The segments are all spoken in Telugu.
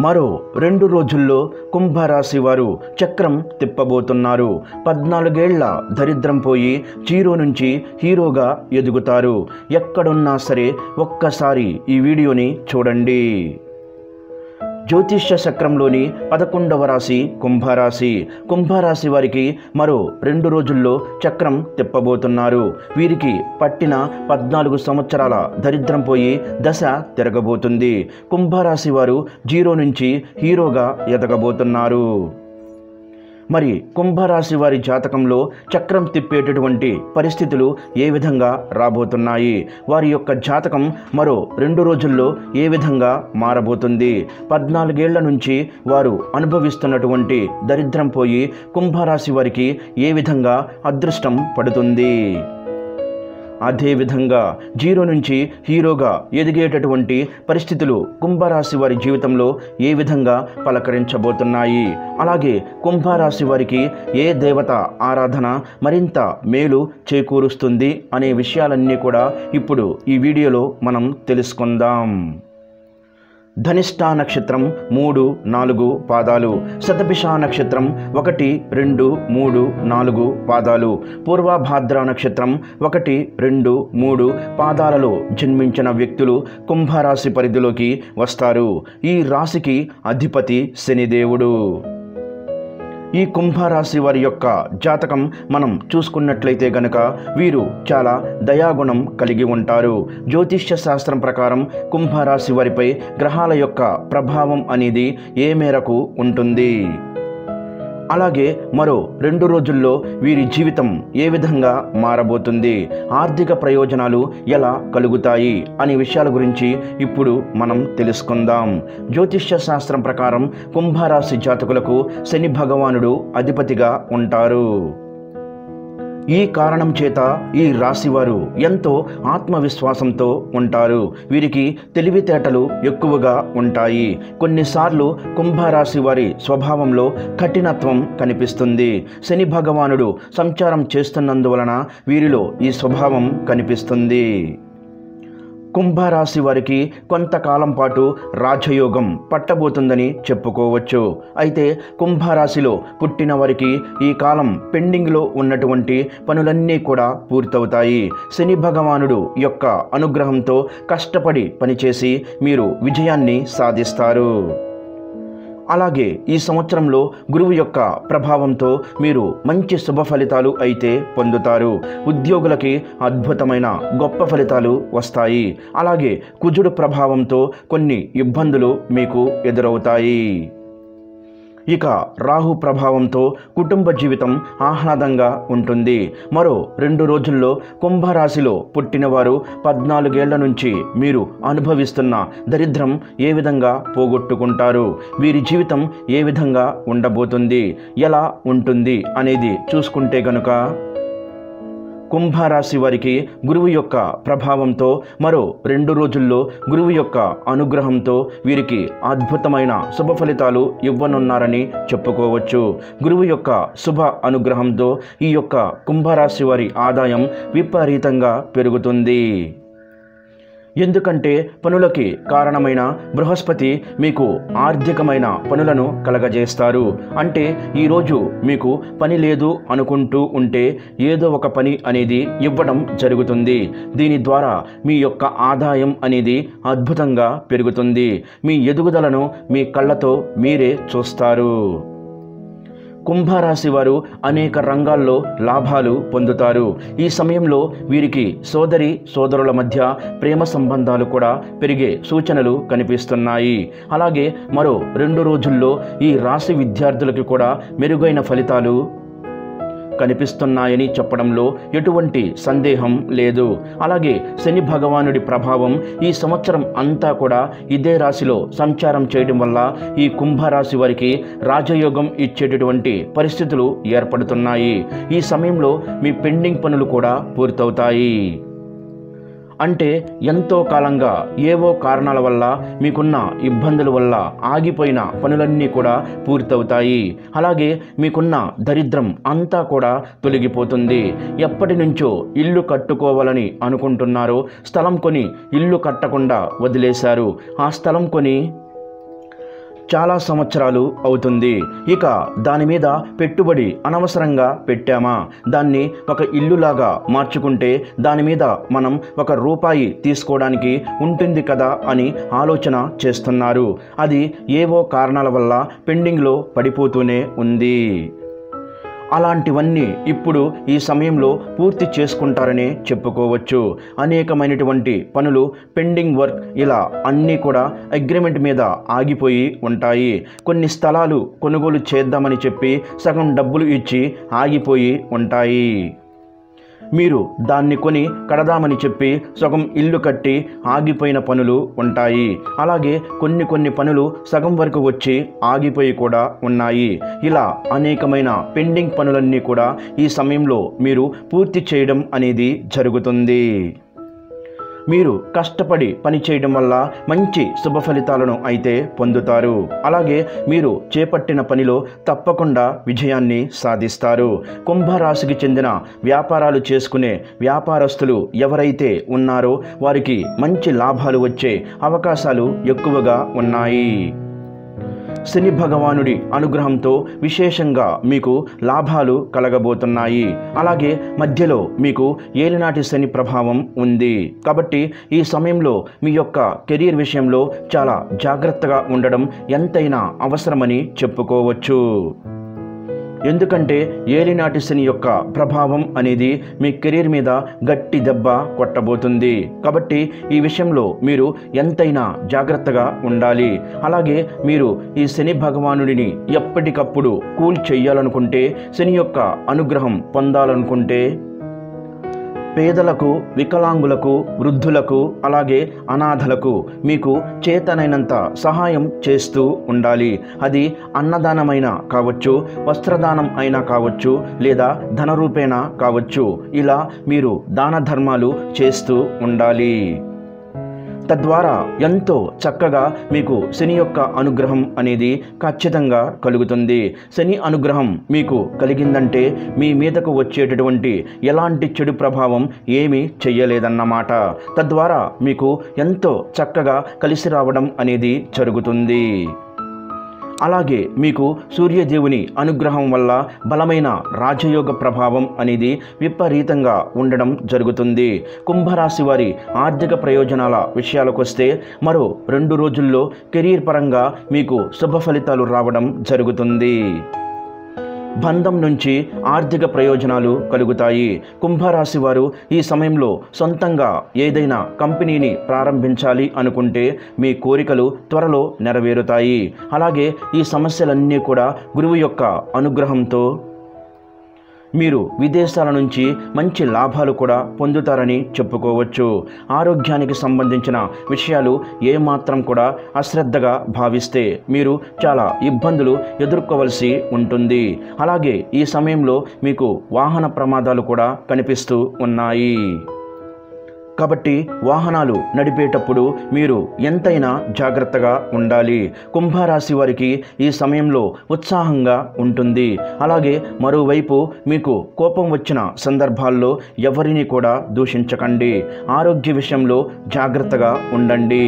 మరో 2 రోజుల్లో కుంభరాశి వారు చక్రం తిప్పబోతున్నారు. 14 ఏళ్ల దరిద్రం పోయి జీరో నుంచి హీరోగా ఎదుగుతారు. ఎక్కడున్నా సరే ఒక్కసారి ఈ వీడియోని చూడండి. జ్యోతిష్య చక్రంలోని 11వ రాశి కుంభరాశి. కుంభరాశి వారికి మరో 2 రోజుల్లో చక్రం తిప్పబోతున్నారు. వీరికి పట్టిన 14 సంవత్సరాల దరిద్రం పోయి దశ తిరగబోతుంది. కుంభరాశి వారు జీరో నుంచి హీరోగా ఎదగబోతున్నారు. మరి కుంభరాశి వారి జాతకంలో చక్రం తిప్పేటటువంటి పరిస్థితులు ఏ విధంగా రాబోతున్నాయి, వారి యొక్క జాతకం మరో 2 రోజుల్లో ఏ విధంగా మారబోతుంది, 14 ఏళ్ల నుంచి వారు అనుభవిస్తున్నటువంటి దరిద్రం పోయి కుంభరాశి వారికి ఏ విధంగా అదృష్టం పడుతుంది, అదేవిధంగా జీరో నుంచి హీరోగా ఎదిగేటటువంటి పరిస్థితులు కుంభరాశి వారి జీవితంలో ఏ విధంగా పలకరించబోతున్నాయి, అలాగే కుంభరాశి వారికి ఏ దేవత ఆరాధన మరింత మేలు చేకూరుస్తుంది అనే విషయాలన్నీ కూడా ఇప్పుడు ఈ వీడియోలో మనం తెలుసుకుందాం. ధనిష్ఠా నక్షత్రం 3, 4 పాదాలు, శతభిష నక్షత్రం 1, 2, 3, 4 పాదాలు, పూర్వభాద్ర నక్షత్రం 1, 2, 3 పాదాలలో జన్మించిన వ్యక్తులు కుంభరాశి పరిధిలోకి వస్తారు. ఈ రాశికి అధిపతి శనిదేవుడు. ఈ కుంభరాశి వారి యొక్క జాతకం మనం చూసుకున్నట్లయితే గనక వీరు చాలా దయాగుణం కలిగి ఉంటారు. జ్యోతిష్య శాస్త్రం ప్రకారం కుంభరాశి వారిపై గ్రహాల యొక్క ప్రభావం అనేది ఏ మేరకు ఉంటుంది, అలాగే మరో 2 రోజుల్లో వీరి జీవితం ఏ విధంగా మారబోతుంది, ఆర్థిక ప్రయోజనాలు ఎలా కలుగుతాయి అనే విషయాల గురించి ఇప్పుడు మనం తెలుసుకుందాం. జ్యోతిష్య శాస్త్రం ప్రకారం కుంభరాశి జాతకులకు శని భగవానుడు అధిపతిగా ఉంటారు. ఈ కారణం చేత ఈ రాశివారు ఎంతో ఆత్మవిశ్వాసంతో ఉంటారు. వీరికి తెలివితేటలు ఎక్కువగా ఉంటాయి. కొన్నిసార్లు కుంభరాశి వారి స్వభావంలో కఠినత్వం కనిపిస్తుంది. శని భగవానుడు సంచారం చేస్తున్నందువలన వీరిలో ఈ స్వభావం కనిపిస్తుంది. కుంభరాశి వారికి కొంతకాలం పాటు రాజయోగం పట్టబోతుందని చెప్పుకోవచ్చు. అయితే కుంభరాశిలో పుట్టిన వారికి ఈ కాలం పెండింగ్లో ఉన్నటువంటి పనులన్నీ కూడా పూర్తవుతాయి. శని భగవానుడు యొక్క అనుగ్రహంతో కష్టపడి పనిచేసి మీరు విజయాన్ని సాధిస్తారు. అలాగే ఈ సంవత్సరంలో గురువు యొక్క ప్రభావంతో మీరు మంచి శుభ ఫలితాలు అయితే పొందుతారు. ఉద్యోగులకి అద్భుతమైన గొప్ప ఫలితాలు వస్తాయి. అలాగే కుజుడు ప్రభావంతో కొన్ని ఇబ్బందులు మీకు ఎదురవుతాయి. ఇక రాహు ప్రభావంతో కుటుంబ జీవితం ఆహ్లాదంగా ఉంటుంది. మరో 2 రోజుల్లో కుంభరాశిలో పుట్టినవారు 14 ఏళ్ల నుంచి మీరు అనుభవిస్తున్న దరిద్రం ఏ విధంగా పోగొట్టుకుంటారు, వీరి జీవితం ఏ విధంగా ఉండబోతుంది, ఎలా ఉంటుంది అనేది చూసుకుంటే గనుక కుంభరాశి వారికి గురువు యొక్క ప్రభావంతో మరో 2 రోజుల్లో గురువు యొక్క అనుగ్రహంతో వీరికి అద్భుతమైన శుభ ఫలితాలు ఇవ్వనున్నారని చెప్పుకోవచ్చు. గురువు యొక్క శుభ అనుగ్రహంతో ఈ యొక్క కుంభరాశి వారి ఆదాయం విపరీతంగా పెరుగుతుంది. ఎందుకంటే పనులకి కారణమైన బృహస్పతి మీకు ఆర్థికమైన పనులను కలగజేస్తారు. అంటే ఈరోజు మీకు పని లేదు అనుకుంటూ ఉంటే ఏదో ఒక పని అనేది ఇవ్వడం జరుగుతుంది. దీని ద్వారా మీ యొక్క ఆదాయం అనేది అద్భుతంగా పెరుగుతుంది. మీ ఎదుగుదలను మీ కళ్ళతో మీరే చూస్తారు. కుంభరాశి వారు అనేక రంగాల్లో లాభాలు పొందుతారు. ఈ సమయంలో వీరికి సోదరుల మధ్య ప్రేమ సంబంధాలు కూడా పెరిగే సూచనలు కనిపిస్తున్నాయి. అలాగే మరో 2 రోజుల్లో ఈ రాశి విద్యార్థులకు కూడా మెరుగైన ఫలితాలు కనిపిస్తున్నాయని చెప్పడంలో ఎటువంటి సందేహం లేదు. అలాగే శని భగవానుడి ప్రభావం ఈ సంవత్సరం అంతా కూడా ఇదే రాశిలో సంచారం చేయడం వల్ల ఈ కుంభరాశి వారికి రాజయోగం ఇచ్చేటటువంటి పరిస్థితులు ఏర్పడుతున్నాయి. ఈ సమయంలో మీ పెండింగ్ పనులు కూడా పూర్తవుతాయి. అంటే ఎంతో కాలంగా ఏవో కారణాల వల్ల మీకున్న ఇబ్బందుల వల్ల ఆగిపోయిన పనులన్నీ కూడా పూర్తవుతాయి. అలాగే మీకున్న దరిద్రం అంతా కూడా తొలగిపోతుంది. ఎప్పటి నుంచో ఇల్లు కట్టుకోవాలని అనుకుంటున్నారో స్థలం కొని ఇల్లు కట్టకుండా వదిలేశారు. ఆ స్థలం కొని చాలా సంవత్సరాలు అవుతుంది. ఇక దాని మీద పెట్టుబడి అనవసరంగా పెట్టామా, దాన్ని ఒక ఇల్లులాగా మార్చుకుంటే దాని మీద మనం ₹1 తీసుకోవడానికి ఉంటుంది కదా అని ఆలోచన చేస్తున్నారు. అది ఏవో కారణాల వల్ల పెండింగ్లో పడిపోతూనే ఉంది. అలాంటివన్నీ ఇప్పుడు ఈ సమయంలో పూర్తి చేసుకుంటారనే చెప్పుకోవచ్చు. అనేకమైనటువంటి పనులు, పెండింగ్ వర్క్ ఇలా అన్నీ కూడా అగ్రిమెంట్ మీద ఆగిపోయి ఉంటాయి. కొన్ని స్థలాలు కొనుగోలు చేద్దామని చెప్పి సగం డబ్బులు ఇచ్చి ఆగిపోయి ఉంటాయి. మీరు దాన్ని కొని కడదామని చెప్పి సగం ఇల్లు కట్టి ఆగిపోయిన పనులు ఉంటాయి. అలాగే కొన్ని పనులు సగం వరకు వచ్చి ఆగిపోయి కూడా ఉన్నాయి. ఇలా అనేకమైన పెండింగ్ పనులన్నీ కూడా ఈ సమయంలో మీరు పూర్తి చేయడం అనేది జరుగుతుంది. మీరు కష్టపడి పని చేయడం వల్ల మంచి శుభ ఫలితాలను అయితే పొందుతారు. అలాగే మీరు చేపట్టిన పనిలో తప్పకుండా విజయాన్ని సాధిస్తారు. కుంభరాశికి చెందిన వ్యాపారాలు చేసుకునే వ్యాపారస్తులు ఎవరైతే ఉన్నారో వారికి మంచి లాభాలు వచ్చే అవకాశాలు ఎక్కువగా ఉన్నాయి. శని భగవానుడి అనుగ్రహంతో విశేషంగా మీకు లాభాలు కలగబోతున్నాయి. అలాగే మధ్యలో మీకు ఏలినాటి శని ప్రభావం ఉంది. కాబట్టి ఈ సమయంలో మీ యొక్క కెరీర్ విషయంలో చాలా జాగ్రత్తగా ఉండడం ఎంతైనా అవసరమని చెప్పుకోవచ్చు. ఎందుకంటే ఏలినాటి శని యొక్క ప్రభావం అనేది మీ కెరీర్ మీద గట్టి దెబ్బ కొట్టబోతుంది. కాబట్టి ఈ విషయంలో మీరు ఎంతైనా జాగ్రత్తగా ఉండాలి. అలాగే మీరు ఈ శని భగవానుడిని ఎప్పటికప్పుడు కూల్ చేయాలనుకుంటే, శని యొక్క అనుగ్రహం పొందాలనుకుంటే పేదలకు, వికలాంగులకు, వృద్ధులకు, అలాగే అనాథలకు మీకు చేతనైనంత సహాయం చేస్తూ ఉండాలి. అది అన్నదానమైనా కావచ్చు, వస్త్రదానం అయినా కావచ్చు, లేదా ధనరూపేణ కావచ్చు. ఇలా మీరు దాన ధర్మాలు చేస్తూ ఉండాలి. తద్వారా ఎంతో చక్కగా మీకు శని యొక్క అనుగ్రహం అనేది ఖచ్చితంగా కలుగుతుంది. శని అనుగ్రహం మీకు కలిగిందంటే మీ మీదకు వచ్చేటటువంటి ఎలాంటి చెడు ప్రభావం ఏమీ చెయ్యలేదన్నమాట. తద్వారా మీకు ఎంతో చక్కగా కలిసి రావడం అనేది జరుగుతుంది. అలాగే మీకు సూర్యదేవుని అనుగ్రహం వల్ల బలమైన రాజయోగ ప్రభావం అనేది విపరీతంగా ఉండడం జరుగుతుంది. కుంభరాశి వారి ఆర్థిక ప్రయోజనాల విషయాలకొస్తే మరో 2 రోజుల్లో కెరీర్ పరంగా మీకు శుభ ఫలితాలు రావడం జరుగుతుంది. బంధం నుంచి ఆర్థిక ప్రయోజనాలు కలుగుతాయి. కుంభరాశి వారు ఈ సమయంలో సొంతంగా ఏదైనా కంపెనీని ప్రారంభించాలి అనుకుంటే మీ కోరికలు త్వరలో నెరవేరుతాయి. అలాగే ఈ సమస్యలన్నీ కూడా గురువు యొక్క అనుగ్రహంతో మీరు విదేశాల నుంచి మంచి లాభాలు కూడా పొందుతారని చెప్పుకోవచ్చు. ఆరోగ్యానికి సంబంధించిన విషయాలు ఏమాత్రం కూడా అశ్రద్ధగా భావిస్తే మీరు చాలా ఇబ్బందులు ఎదుర్కోవలసి ఉంటుంది. అలాగే ఈ సమయంలో మీకు వాహన ప్రమాదాలు కూడా కనిపిస్తూ ఉన్నాయి. కాబట్టి వాహనాలు నడిపేటప్పుడు మీరు ఎంతైనా జాగ్రత్తగా ఉండాలి. కుంభరాశి వారికి ఈ సమయంలో ఉత్సాహంగా ఉంటుంది. అలాగే మరోవైపు మీకు కోపం వచ్చిన సందర్భాల్లో ఎవరిని కూడా దూషించకండి. ఆరోగ్య విషయంలో జాగ్రత్తగా ఉండండి.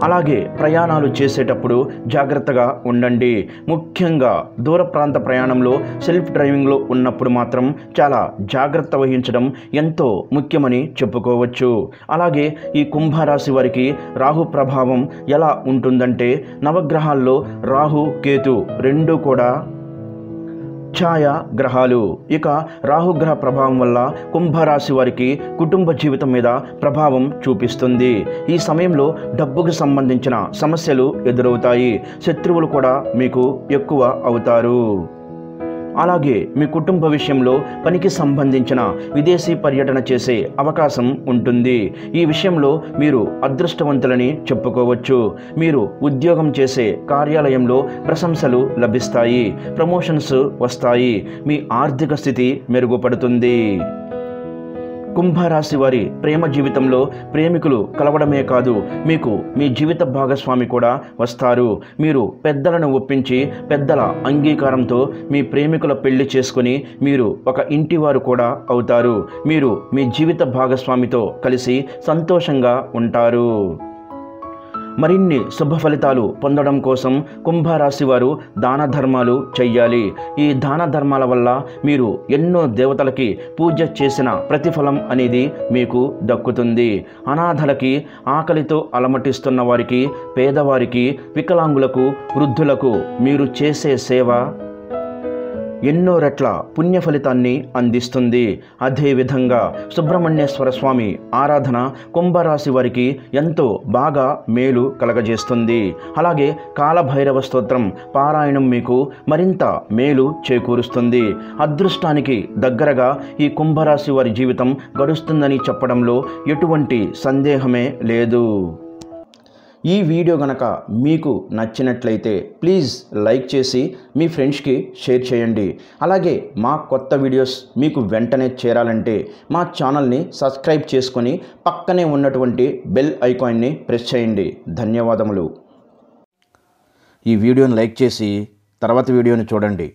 అలాగే ప్రయాణాలు చేసేటప్పుడు జాగ్రత్తగా ఉండండి. ముఖ్యంగా దూర ప్రాంత ప్రయాణంలో సెల్ఫ్ డ్రైవింగ్లో ఉన్నప్పుడు మాత్రం చాలా జాగ్రత్త వహించడం ఎంతో ముఖ్యమని చెప్పుకోవచ్చు. అలాగే ఈ కుంభరాశి వారికి రాహు ప్రభావం ఎలా ఉంటుందంటే, నవగ్రహాల్లో రాహు, కేతు రెండూ కూడా ఛాయా గ్రహాలు. ఇక రాహుగ్రహ ప్రభావం వల్ల కుంభరాశి వారికి కుటుంబ జీవితం మీద ప్రభావం చూపిస్తుంది. ఈ సమయంలో డబ్బుకు సంబంధించిన సమస్యలు ఎదురవుతాయి. శత్రువులు కూడా మీకు ఎక్కువ అవుతారు. అలాగే మీ కుటుంబ విషయంలో పనికి సంబంధించిన విదేశీ పర్యటన చేసే అవకాశం ఉంటుంది. ఈ విషయంలో మీరు అదృష్టవంతులని చెప్పుకోవచ్చు. మీరు ఉద్యోగం చేసే కార్యాలయంలో ప్రశంసలు లభిస్తాయి. ప్రమోషన్స్ వస్తాయి. మీ ఆర్థిక స్థితి మెరుగుపడుతుంది. కుంభరాశి వారి ప్రేమ జీవితంలో ప్రేమికులు కలవడమే కాదు, మీకు మీ జీవిత భాగస్వామి కూడా వస్తారు. మీరు పెద్దలను ఒప్పించి పెద్దల అంగీకారంతో మీ ప్రేమికుల పెళ్లి చేసుకుని మీరు ఒక ఇంటివారు కూడా అవుతారు. మీరు మీ జీవిత భాగస్వామితో కలిసి సంతోషంగా ఉంటారు. మరిన్ని శుభ ఫలితాలు పొందడం కోసం కుంభరాశి వారు దాన ధర్మాలు చెయ్యాలి. ఈ దాన ధర్మాల వల్ల మీరు ఎన్నో దేవతలకి పూజ చేసిన ప్రతిఫలం అనేది మీకు దక్కుతుంది. అనాథలకి, ఆకలితో అలమటిస్తున్న వారికి, పేదవారికి, వికలాంగులకు, వృద్ధులకు మీరు చేసే సేవ ఎన్నో రెట్ల పుణ్య ఫలితాన్ని అందిస్తుంది. అదేవిధంగా సుబ్రహ్మణ్యేశ్వర స్వామి ఆరాధన కుంభరాశి వారికి ఎంతో బాగా మేలు కలగజేస్తుంది. అలాగే కాలభైరవ స్తోత్రం పారాయణం మీకు మరింత మేలు చేకూరుస్తుంది. అదృష్టానికి దగ్గరగా ఈ కుంభరాశి వారి జీవితం గడుస్తుందని చెప్పడంలో ఎటువంటి సందేహమే లేదు. ఈ వీడియో గనక మీకు నచ్చినట్లయితే ప్లీజ్ లైక్ చేసి మీ ఫ్రెండ్స్కి షేర్ చేయండి. అలాగే మా కొత్త వీడియోస్ మీకు వెంటనే చేరాలంటే మా ఛానల్ని సబ్స్క్రైబ్ చేసుకొని పక్కనే ఉన్నటువంటి బెల్ ఐకాన్ని ప్రెస్ చేయండి. ధన్యవాదములు. ఈ వీడియోని లైక్ చేసి తర్వాత వీడియోని చూడండి.